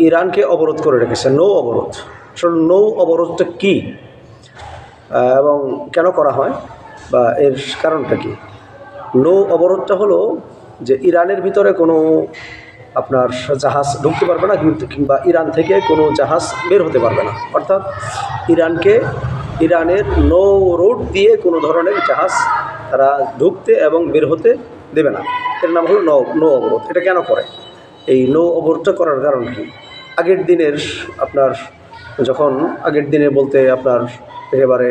ইরানকে অবরোধ করে রেখেছে, নৌ অবরোধ। আসলে নৌ অবরোধটা কী এবং কেন করা হয় বা এর কারণটা কী? নৌ অবরোধটা হলো যে ইরানের ভিতরে কোনো আপনার জাহাজ ঢুকতে পারবে না, কিংবা ইরান থেকে কোনো জাহাজ বের হতে পারবে না। অর্থাৎ ইরানের নৌ রুট দিয়ে কোনো ধরনের জাহাজ তারা ঢুকতে এবং বের হতে দেবে না। এর নাম হলো নৌ অবরোধ। এটা কেন করে? এই নৌ অবরোধটা করার কারণ কি? আগের দিনের আপনার আগের দিনে বলতে আপনার একেবারে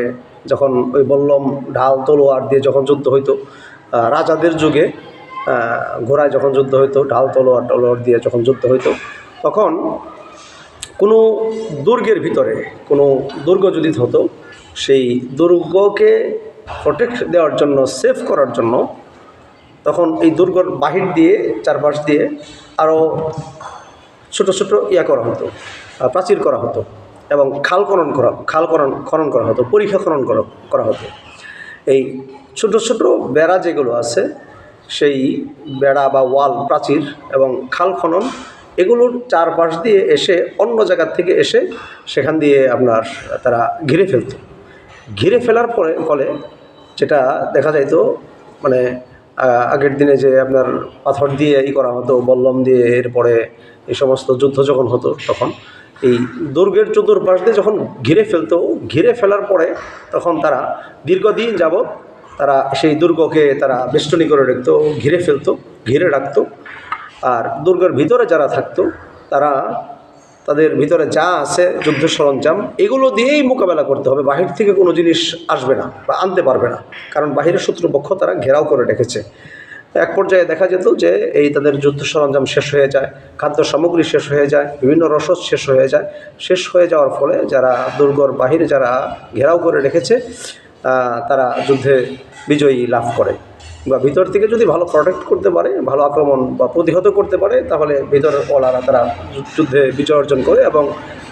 যখন ওই বল্লম ঢাল তলোয়ার দিয়ে যখন যুদ্ধ হইতো, রাজাদের যুগে ঘোড়ায় যখন যুদ্ধ হইতো, ঢাল তলোয়ার দিয়ে যখন যুদ্ধ হইতো, তখন কোনো দুর্গের ভিতরে কোনো দুর্গ যদি হতো, সেই দুর্গকে প্রোটেক্ট দেওয়ার জন্য, সেফ করার জন্য, তখন এই দুর্গর বাহির দিয়ে চারপাশ দিয়ে আরও ছোট ছোট করা হতো, প্রাচীর করা হতো এবং খাল খনন করা হতো, পরিখা খনন করা হতো। এই ছোট ছোট বেড়া যেগুলো আছে, সেই বেড়া বা ওয়াল, প্রাচীর এবং খাল খনন, এগুলোর চারপাশ দিয়ে এসে অন্য জায়গার থেকে এসে সেখান দিয়ে আপনার তারা ঘিরে ফেলার ফলে যেটা দেখা যাইতো, মানে আগের দিনে যে আপনার পাথর দিয়ে করা হতো, বল্লম দিয়ে, এরপরে এই সমস্ত যুদ্ধ যখন হতো, তখন এই দুর্গের চতুর্পাশ দিয়ে যখন ঘিরে ফেলার পরে তখন তারা দীর্ঘদিন যাবৎ তারা সেই দুর্গকে তারা বেষ্টনী করে ঘিরে রাখতো। আর দুর্গের ভিতরে যারা থাকতো, তাদের ভিতরে যা আছে যুদ্ধ সরঞ্জাম, এগুলো দিয়েই মোকাবেলা করতে হবে। বাহির থেকে কোনো জিনিস আসবে না বা আনতে পারবে না, কারণ বাহিরের শত্রুপক্ষ তারা ঘেরাও করে রেখেছে। এক পর্যায়ে দেখা যেত যে এই তাদের যুদ্ধ সরঞ্জাম শেষ হয়ে যায়, খাদ্য সামগ্রী শেষ হয়ে যায়, বিভিন্ন রসদ শেষ হয়ে যাওয়ার ফলে যারা দুর্গর বাহিরে যারা ঘেরাও করে রেখেছে, তারা যুদ্ধে বিজয়ী লাভ করে। বা ভিতর থেকে যদি ভালো প্রোটেক্ট করতে পারে, ভালো আক্রমণ বা প্রতিহত করতে পারে, তাহলে ভিতরের ওলারা তারা যুদ্ধে বিজয় অর্জন করে এবং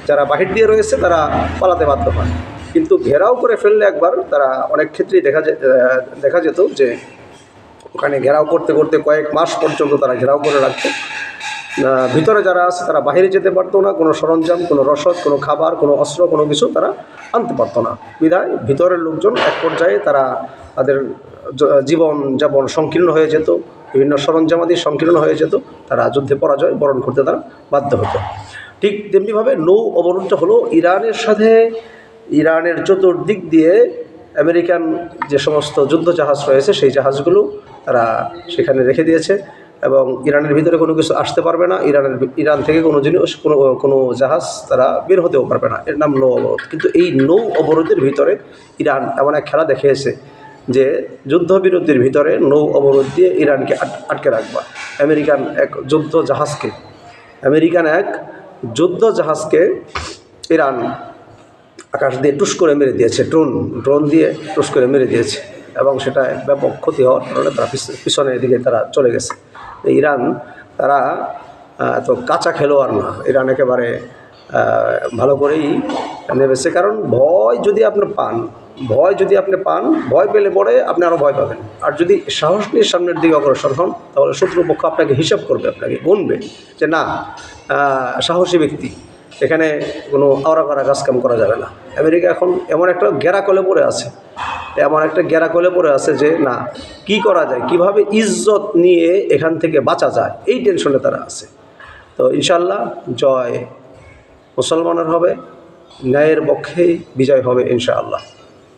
যারা বাহির দিয়ে রয়েছে তারা পালাতে বাধ্য হয়। কিন্তু ঘেরাও করে ফেললে একবার তারা অনেক ক্ষেত্রেই দেখা যেত যে ওখানে ঘেরাও করতে করতে কয়েক মাস পর্যন্ত তারা ঘেরাও করে রাখতো। ভিতরে যারা আছে তারা বাহিরে যেতে পারতো না, কোনো সরঞ্জাম, কোনো রসদ, কোনো খাবার, কোনো অস্ত্র, কোনো কিছু তারা আনতে পারতো না। বিধায় ভিতরের লোকজন এক পর্যায়ে তাদের জীবনযাপন সংকীর্ণ হয়ে যেত, বিভিন্ন সরঞ্জামাদি সংকীর্ণ হয়ে যেত, তারা যুদ্ধে পরাজয় বরণ করতে তারা বাধ্য হতো। ঠিক তেমনিভাবে নৌ অবরোধটা হলো ইরানের চতুর্দিক দিয়ে আমেরিকান যে সমস্ত যুদ্ধ জাহাজ রয়েছে, সেই জাহাজগুলো তারা সেখানে রেখে দিয়েছে এবং ইরানের ভিতরে কোনো কিছু আসতে পারবে না। ইরান থেকে কোনো জাহাজ তারা বের হতেও পারবে না। এর নাম নৌ অবরোধ। কিন্তু এই নৌ অবরোধের ভিতরে ইরান এমন এক খেলা দেখিয়েছে যে যুদ্ধবিরতির ভিতরে নৌ অবরোধ দিয়ে ইরানকে আটকে রাখবা। আমেরিকান এক যুদ্ধ জাহাজকে ইরান আকাশ দিয়ে টুস করে মেরে দিয়েছে, ড্রোন দিয়ে টুস করে মেরে দিয়েছে এবং সেটা ব্যাপক ক্ষতি হওয়ার কারণে তারা পিছনের দিকে তারা চলে গেছে। ইরান তারা এত কাঁচা খেলোয়াড় না, ইরান একেবারে ভালো করেই নেমেছে। কারণ ভয় যদি আপনি পান, ভয় পেলে পরে আপনি আরও ভয় পাবেন। আর যদি সাহস নিয়ে সামনের দিকে অগ্রসর হন, তাহলে শত্রুপক্ষ আপনাকে হিসাব করবে, আপনাকে গুনবে যে না, সাহসী ব্যক্তি, এখানে কোনো আওড়া করা কাজকাম করা যাবে না। আমেরিকা এখন এমন একটা গেরাকলে পড়ে আছে যে না, কি করা যায়, কিভাবে ইজ্জত নিয়ে এখান থেকে বাঁচা যায়, এই টেনশনে তারা আছে। তো ইনশাআল্লাহ জয় মুসলমানের হবে, ন্যায়ের পক্ষেই বিজয় হবে ইনশাআল্লাহ।